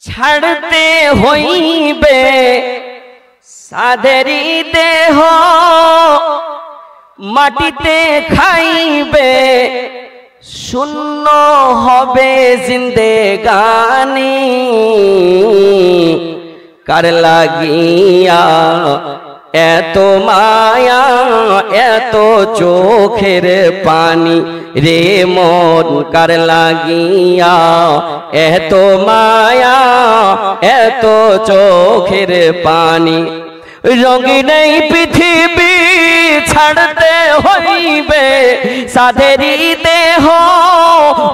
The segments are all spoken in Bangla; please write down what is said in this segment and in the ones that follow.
ছাড়তে হইবে সাদেরি দেহ, মাটিতে খাইবে শূন্য হবে জিন্দেগানি। কার লাগিয়া এত মায়া এত চোখের পানি রে মন, কার লাগিয়া এত মায়া এত চোখের পানি। রঙিন এই পৃথিবী ছাড়তে হইবে সাদেরি দেহ,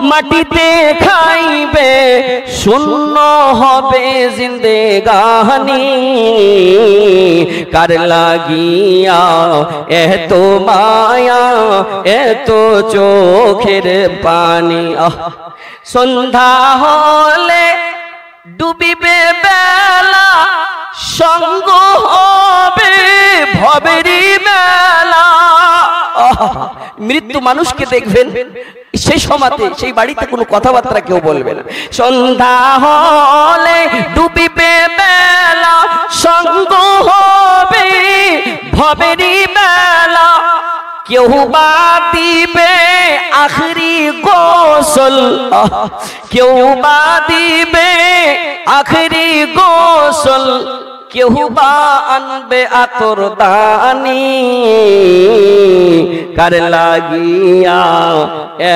মাটিতে খাইবে শূন্য হবে জিন্দেগানি। কার লাগিয়া এত মায়া এত চোখের পানি। সন্ধ্যা হলে ডুবিবে বেলা, সঙ্গ হবে ভবেরি মেলা। মৃত্যু মানুষকে দেখবেন সেই সময়তে সেই বাড়িতে কোনো কথাবার্তা কেউ বলবে না। সন্ধ্যা হলে ডুবিবে বেলা, সঙ্গ হবে ভবেরি মেলা। কেউ বা দিবে আখরি গোসল, কেউ বা দিবে আখরি গোসল, কেউ বা আনবে আতর দানি। কার লাগিয়া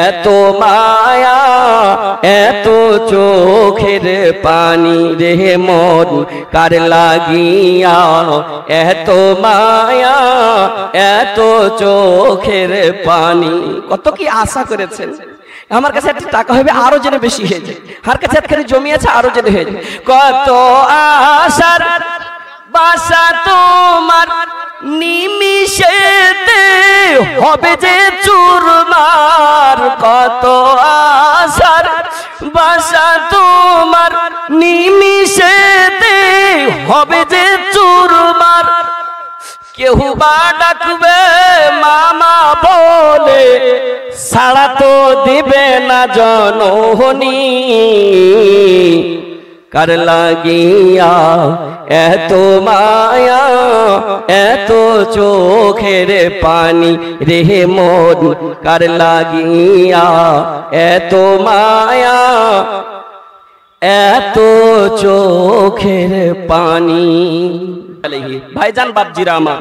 এত মায়া এত চোখের পানি রে মন, কার লাগিয়া এত মায়া এত চোখের পানি। কত কি আশা করেছেন আমার কাছে একটা টাকা হবে আরো যেন বেশি হয়ে যায়, আমার কাছে একখানি জমি আছে আরো যেন হয়ে যায়। কত আশার বাসা তোমার নিমিষেতে হবে যে চুরমার। কত আশার বাসা তোমার নিমিষেতে হবে যে চুরমার। কেউ বা ডাকবে মামা বলে, সাড়া তো দিবে না জননী। কার লাগিয়া এত মায়া এত চোখের পানি রে মন, কার লাগিয়া এত মায়া এত চোখের পানি। ভাইজান বাপজিরা আমার,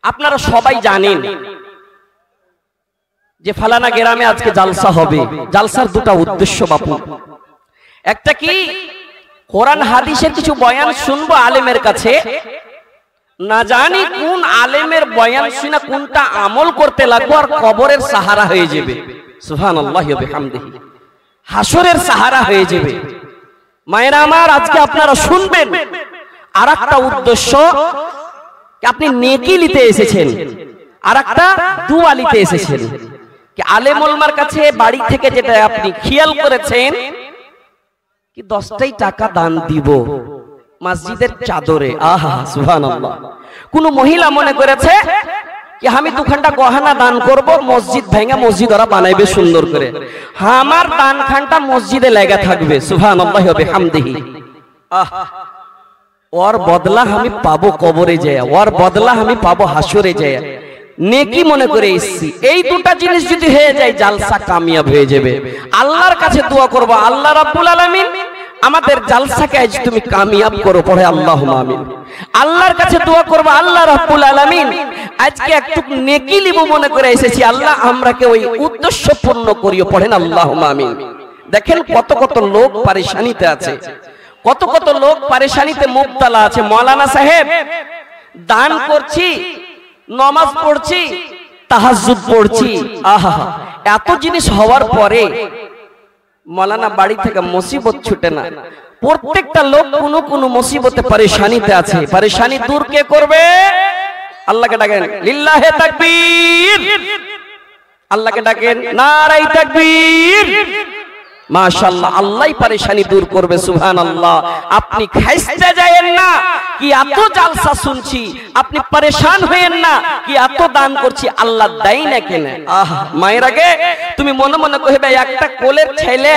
আপনারা সবাই জানেন যে ফালানা গ্রামে আজকে জালসা হবে। জালসার দুটা উদ্দেশ্য বাপু, একটা কি কোরআন হাদিসের কিছু বয়ান শুনবো আলেমের কাছে, না জানি কোন আলেমের বয়ান শুনে কোনটা আমল করতে লাগবো আর কবরের সাহারা হয়ে যাবে। সুবহানাল্লাহি ওয়া বিহামদিহি, হাসরের সাহারা হয়ে যাবে। মায়েরা আমার, আজকে আপনারা শুনবেন। আর একটা উদ্দেশ্য, আপনি নেকি নিতে এসেছেন, আর একটা দুয়া নিতে এসেছেন। কি আলেম ওলামার কাছে বাড়ি থেকে যেটা আপনি খেয়াল করেছেন কি 10টাই টাকা দান দিব মসজিদের চাদরে। আহা সুবহানাল্লাহ। কোন মহিলা মনে করেছে কি আমি 2 ঘন্টা গহনা দান করব, মসজিদ ভেঙে মসজিদ ওরা বানাইবে সুন্দর করে, আমার দান খানটা মসজিদে লেগে থাকবে। সুবহানাল্লাহি ওয়া বিহামদিহি। ওর বদলা আমি পাবো কবরে যায়, ওর বদলা আমি পাবো হাসরে যায়। নেকি মনে করে এসেছি। এই দুটা জিনিস যদি হয়ে যায় জালসা কামিয়াব হয়ে যাবে। আল্লাহর কাছে দোয়া করব, আল্লাহ রাব্বুল আলামিন আমাদের জালসাকে আজ তুমি কামিয়াব করো। পড়ে আল্লাহুম্মা আমিন। আল্লাহর কাছে দোয়া করব, আল্লাহ রাব্বুল আলামিন আজকে একটু নেকি নিব মনে করে এসেছি, আল্লাহ আমরাকে ওই উদ্দেশ্য পূর্ণ করিও। পড়েন আল্লাহুম্মা আমিন। দেখেন কত কত লোক পরেশানিতে আছে, কত কত লোক পরেশানিতে মুবতালা আছে। মাওলানা সাহেব দান করছি, নামাজ পড়ছি, তাহাজ্জুদ পড়ছি, আহা এত জিনিস হওয়ার পরে মাওলানা বাড়ি থেকে মুসিবত ছুটে না। প্রত্যেকটা লোক কোনো কোনো মুসিবতে পরেশানিতে আছে। পরেশানি দূর কে করবে? আল্লাহকে ডাকেন, লিল্লাহে তাকবীর। আল্লাহকে ডাকেন, নারায়ে তাকবীর। মাশাআল্লাহ, আল্লাহই পরেশানি দূর করবে। সুবহানাল্লাহ। আপনি খাইতে যায়েন না কি এত জালসা শুনছি, আপনি পরেশান হয়েন না কি এত দান করছি, আল্লাহ দেয় না কেন? আহ মায়ের আগে তুমি মনে মনে কইবে একটা কোলের ছেলে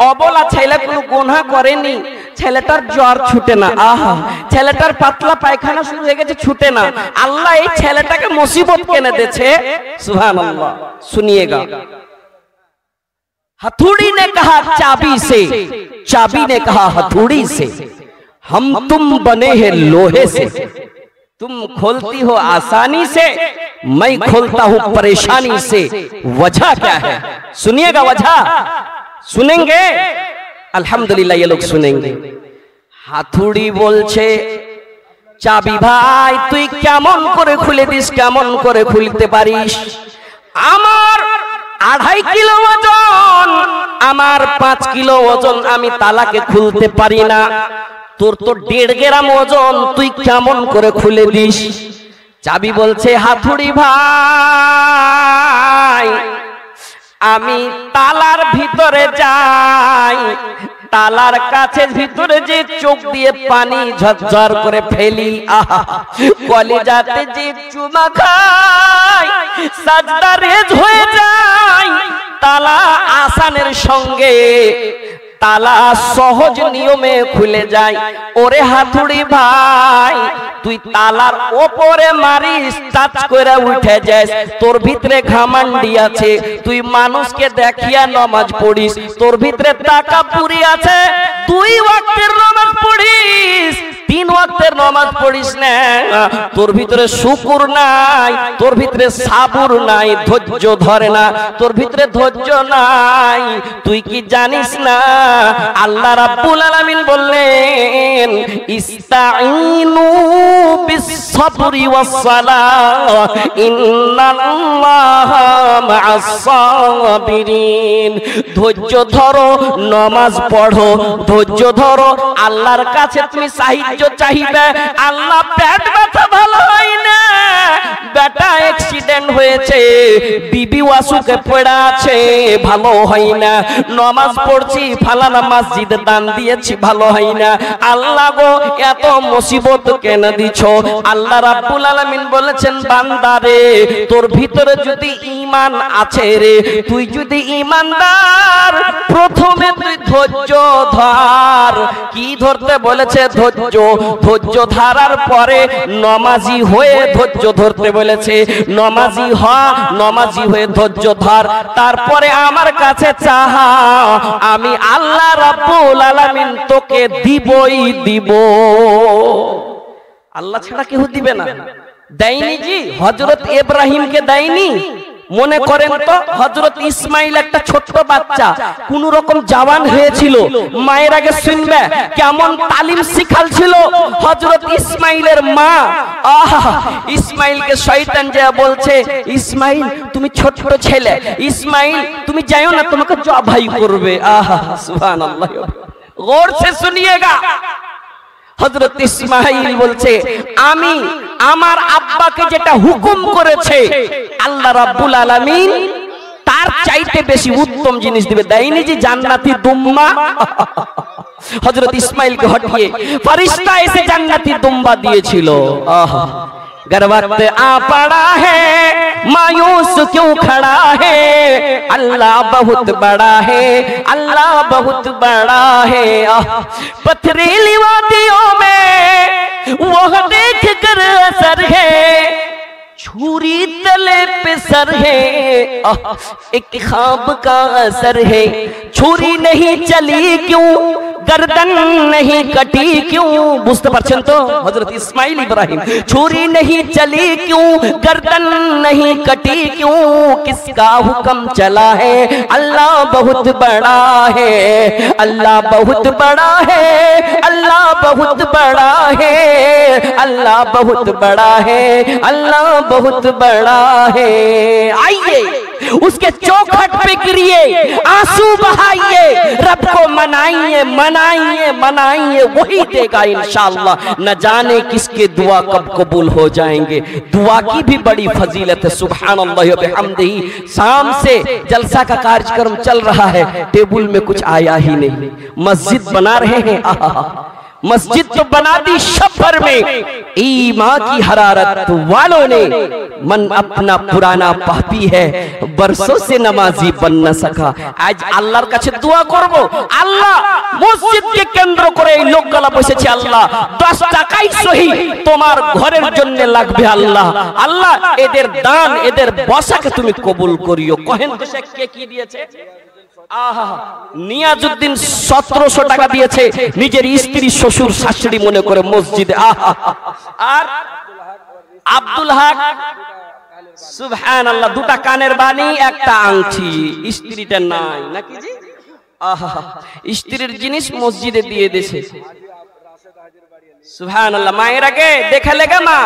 অবলা ছেলে কোনো গুনাহ করেনি, ছেলেটার জ্বর ছুটে না, আহা ছেলেটার পাতলা পায়খানা শুরু হয়ে গেছে, ছুটে না, আল্লাহ এই ছেলেটাকে মুসিবত কেনে দেছে। সুবহানাল্লাহ। सुनिएगा, हथौड़ी ने कहा चाबी से, चाबी ने कहा हथौड़ी से, हम तुम बने हैं लोहे से, तुम खोलती हो आसानी से, मैं खोलता हूं परेशानी से। वजह क्या है? सुनिएगा वजह, सुनेंगे अल्हम्दुलिल्लाह, ये लोग सुनेंगे। हाथुड़ी बोलছে চাবি ভাই তুই কেমন করে খুলে দিস, কেমন করে খুলতে পারিস? আমার 2.5 কিলো ওজন, আমার 5 কিলো ওজন, আমি তালাকে খুলতে পারি না। তোর তো 1.5 গ্রাম ওজন, তুই কেমন করে খুলে দিস? চাবি বলছে হাথুড়ি ভাই আমি তালার ভিতরে যাই, তালার কাছে ভিতরে যে চোখ দিয়ে পানি ঝরঝর করে ফেলি, আহা কলিজাতে যে চুমা খাই, সাজদা রেজ হয়ে যায়, তালা আসানের সঙ্গে তালা সহজ নিয়মে খুলে যায়। ওরে হাতুড়ি ভাই তুই তালার ওপরে মারিস, টাচ করে উঠে যাস, তোর ভিতরে ঘামান্ডি আছে, তুই মানুষকে দেখিয়া নামাজ পড়িস, তোর ভিতরে টাকা পুরি আছে, 2 ওয়াক্তের নামাজ পড়িস, 3 ওয়াক্তের নামাজ পড়িস না, তোর ভিতরে শুকর নাই, তোর ভিতরে সাবুর নাই, ধৈর্য ধরে না, তোর ভিতরে ধৈর্য নাই। তুই কি জানিস না আল্লাহ রাব্বুল আলামিন বললেন ইস্তাঈনু বিস-সাবরি ওয়াস-সালাহ ইন্নাল্লাহা মা'আস-সাবিরিন। ধৈর্য ধরো, নামাজ পড়ো, ধৈর্য ধরো, আল্লাহর কাছে তুমি সাহায্য চাইবে। আল্লাহ পেট ব্যথা ভালো হয় না, বেটা অ্যাক্সিডেন্ট হয়েছে, বিবি ওয়াসুকে পড়ে আছে, ভালো হয় না, নামাজ পড়ছি, ফালানা মসজিদে দান দিয়েছি, ভালো হয় না, আল্লাহ গো এত মুসিবত কেন দিছো? আল্লাহ রাব্বুল আলামিন বলেছেন বান্দা রে তোর ভিতরে যদি ঈমান আছে রে, তুই যদি ঈমানদার, প্রথমে তুই ধৈর্য ধর। কি ধরতে বলেছে? ধৈর্য। ধৈর্য ধরার পরে নামাজি হয়ে ধৈর্য ধরতে বলেছে, নামাজি হ, নামাজি হয়ে ধৈর্য ধর, তারপরে আমার কাছে চাহা, আমি আল্লাহ রাব্বুল আলামিন তোকে দিবই দিব। আল্লাহ ছাড়া কেউ দিবে না। দেয়নি জি, হযরত ইব্রাহিমকে দেয়নি? মনে করেন তো হযরত ইসমাইল একটা ছোট্ট বাচ্চা, কোন রকম জওয়ান হয়েছিল, মায়ের আগে শুনবে কেমন তালিম শিখালছিল হযরত ইসমাইলের মা। আহা ইসমাইলকে শয়তান যে বলছে ইসমাইল তুমি ছোট্ট ছেলে, ইসমাইল তুমি যাও না, তোমাকে জবাই করবে। আহা সুবহানাল্লাহ। গৌর से सुनिएगा, হযরত ইসমাইল বলছে আমি আমার আব্বাকে যেটা হুকুম করেছে আল্লাহ রাব্বুল আলামিন তার চাইতে বেশি উত্তম জিনিস দিবে। দেয়নি যে জান্নাতি দুম্বা? হযরত ইসমাইলকে হটিয়ে ফেরেশতা এসে জান্নাতি দুম্বা দিয়েছিল। আহা गर वक्त आ पड़ा है मायूस क्यों खड़ा है, अल्लाह बहुत बड़ा है, अल्लाह बहुत बड़ा है। पथरीली वादियों में वह देख कर असर है, छुरी तले पे सर है, एक ख्वाब का असर है, छुरी नहीं चली क्यों, गर्दन नहीं कटी क्यों? बुझते पारছেন তো হযরত ইসমাইল ইব্রাহিম, छुरी नहीं चली क्यों, गर्दन नहीं कटी क्यों, किसका हुक्म चला है, अल्लाह बहुत बड़ा है, अल्लाह बहुत बड़ा है, अल्लाह बहुत बड़ा है, अल्लाह बहुत बड़ा है, अल्लाह बहुत बड़ा है। आइए उसके चौखट पे गिरिए, आंसू बहाइए, रब को मनाइए, मनाइए, मनाइए, वही देगा इंशाअल्लाह। न जाने किसके दुआ कब कबूल हो जाएंगे। दुआ की भी बड़ी फजीलत है। सुभानअल्लाह व बिहम्दिही। शाम से जलसा का कार्यक्रम चल रहा है, टेबल में कुछ आया ही नहीं, मस्जिद बना रहे हैं, मस्जिद तो बना दी सब भर में, ईमान की हरारत वालों ने, मन अपना पुराना पापी है, बरसों से नमाजी बन न सका। आज আল্লাহর কাছে দোয়া করব, আল্লাহ মসজিদকে কেন্দ্র করে এই লোকগুলা বসেছে, আল্লাহ 10 টাকাই সহি তোমার ঘরের জন্য লাগবে আল্লাহ, আল্লাহ এদের দান এদের বসাকে তুমি কবুল করিও। কহেন তো শেখ কে কি দিয়েছে? আহা, নিয়াজউদ্দিন 1700 টাকা দিয়েছে নিজের স্ত্রী শ্বশুর শাশুড়ি মনে করে মসজিদে। আহা, আর আব্দুল হক সুবহানাল্লাহ দুটা কানের বানি একটা আংটি, স্ত্রীটা নাই নাকি জি? আহা, স্ত্রীর জিনিস মসজিদে দিয়ে দিয়েছে। সুবহানাল্লাহ। মায়েরাকে দেখা লেগা মা,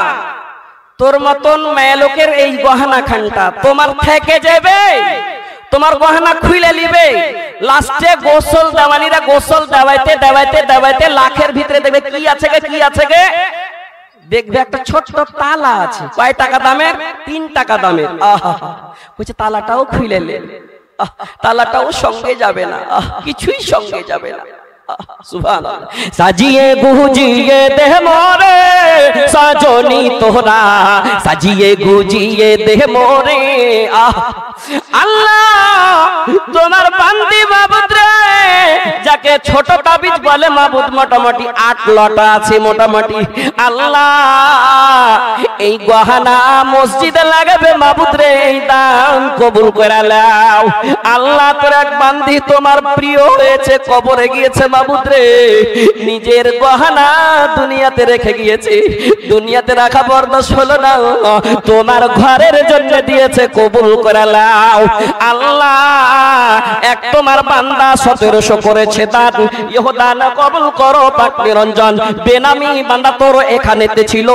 তোর মতন মেয়ে লোকের এই গহনা খানটা তোমার থেকে যাবে, তোমার গহনা খুলে নিবে, লাস্টে গোসল দেওয়ানিরা গোসল দেওয়াইতে দেওয়াইতে দেওয়াইতে লাখের ভিতরে দেখবে কি আছে গে, কি আছে গে, দেখবে একটা ছোট্ট তালা আছে। কয় টাকা দামের? 3 টাকা দামের। আহা, বলছে তালাটাও খুলে নে, তালাটাও সঙ্গে যাবে না, কিছুই সঙ্গে যাবে না। সুবহানাল্লাহ। সাজিয়ে গুজিয়ে দেহ মোরে সাজনি তোরা, সাজিয়ে গুজিয়ে দেহ মোরে। আল্লাহ তোমার বান্দি মাবুদ রে, যাকে ছোট তাবিজ বলে মাবুদ, মোটামুটি 8 লটা আছে মোটামুটি। আল্লাহ এই গহনা মসজিদে লাগাবে মাবুদ রে, এই দান কবুল করে নাও। আল্লাহ তোর এক বান্দি তোমার প্রিয় হয়েছে, কবরে গিয়েছে মাবুদ রে, নিজের গহনা দুনিয়াতে রেখে গিয়েছে, দুনিয়াতে রাখা বরদাস্ত হলো না, তোমার ঘরের জন্য দিয়েছে, কবুল করে নাও। আল্লাহ এক তোমার বান্দা 1700 করেছে দান, ইহো দান কবুল করো পাক নিরঞ্জন। বেনামি বান্দা তোর এখানেতে ছিল,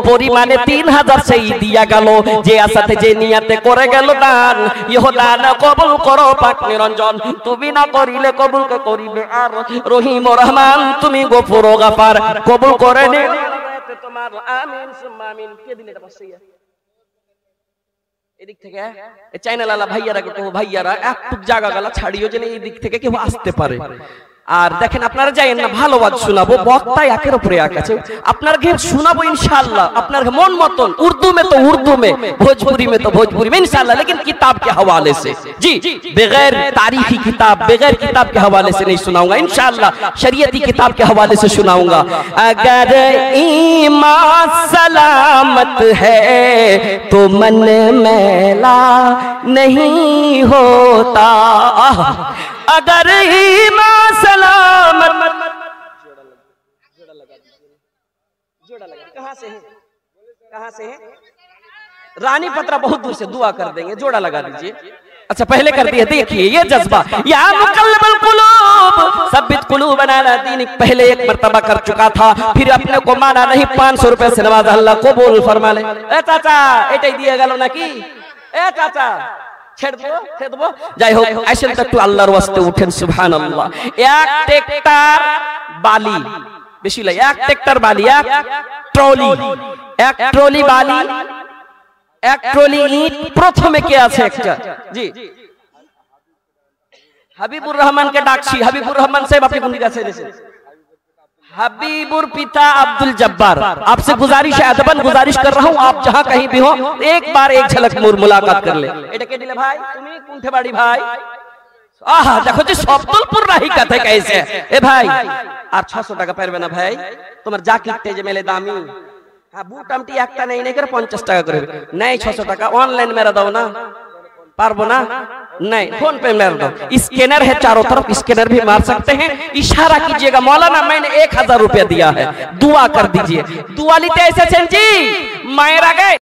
পরিমাণে 3000 সেই দিয়া গেল, যে আসাতে যে নিয়াতে করে গেল দান, ইহো দান কবুল করো পাক নিরঞ্জন। তুমি না করিলে কবুল কে করিবে আর রহিম ও রহমান, তুমি গফুর ও গাফার, কবুল করে নে তোমার। আমিন সুম্মা আমিন। কে দিলে এটা পাশে এদিক থেকে এই চ্যানেল আলা ভাইয়ারা কে কো, ভাইয়ারা একটু জায়গা গালা ছাড়িও যেন এই দিক থেকে কেউ আসতে পারে। আর দেখেন আপনারা যাইয়েন না, ভালো ওয়াজ শোনাবো, বক্তা একের উপরে এক আছে, আপনার ঘের শোনাবো ইনশাআল্লাহ আপনার মন মতন। उर्दू में तो उर्दू में, भोजपुरी में तो भोजपुरी में इंशाअल्लाह, लेकिन किताब के हवाले से जी, बगैर तारीखी किताब, बगैर किताब के हवाले से नहीं सुनाऊंगा इंशाअल्लाह, शरीयती किताब के हवाले से सुनाऊंगा। अगर ईमान सलामत है तो मन मैला नहीं होता, अगर ईमान सलामत। जोड़ा लगा, कहाँ से है? कहाँ से है? रानी पत्रा बहुत दूर से, दुआ कर देंगे, जोड़ा लगा दीजिए। अच्छा पहले कर दिया, देखिए ये जज्बा, या मुकल्लिबुल कुलूब सब्बित कुलूबना अला दीनिक, पहले एक मर्तबा कर चुका था, फिर अपने को माना नहीं, 500 रुपए से नवाज, अल्लाह कबूल फरमा ले। ए चाचा एटाई दिया গেল নাকি? এ চাচা ছেড়ে দেবো, যাই হোক আসেন তো একটু আল্লাহর ওয়াস্তে উঠেন। সুবহানাল্লাহ। এক ট্রাক্টর বালি, বেশি লাগে, এক ট্রাক্টর বালি, এক ট্রলি, এক ট্রলি বালি, এক ট্রলি ইট। প্রথমে কে আছে একটা? জি হাবিবুর রহমানকে ডাকছি। হাবিবুর রহমান সাহেব আপনি কোন দিকে আছেন? हबीबुर पिता अब्दुल जब्बार, आपसे गुजारिश है, अदबन गुजारिश कर रहा हूँ, आप जहाँ कहीं भी हो एक बार एक झलक मुलाकात कर ले। এটা কে দিলে ভাই? তুমি কোনঠে বাড়ি ভাই? আহা দেখো যে শব্দলপুর রাহি কথা कैसे এ ভাই, আর 600 টাকা পারবে না ভাই? তোমার জাকিরতে যে মেলে দামি, হ্যাঁ বুটামটি একটা নেই নেই করে 50 টাকা করে নেই, 600 টাকা অনলাइन मेरा দাও না, पारबो ना? नहीं, फोन पे मार दो, स्कैनर है चारों तरफ, स्कैनर भी मार सकते हैं। इशारा कीजिएगा, मौलाना मैंने 1000 रुपया दिया है, दुआ कर दीजिए। दुआ लेते ऐसे जी मायरा गए।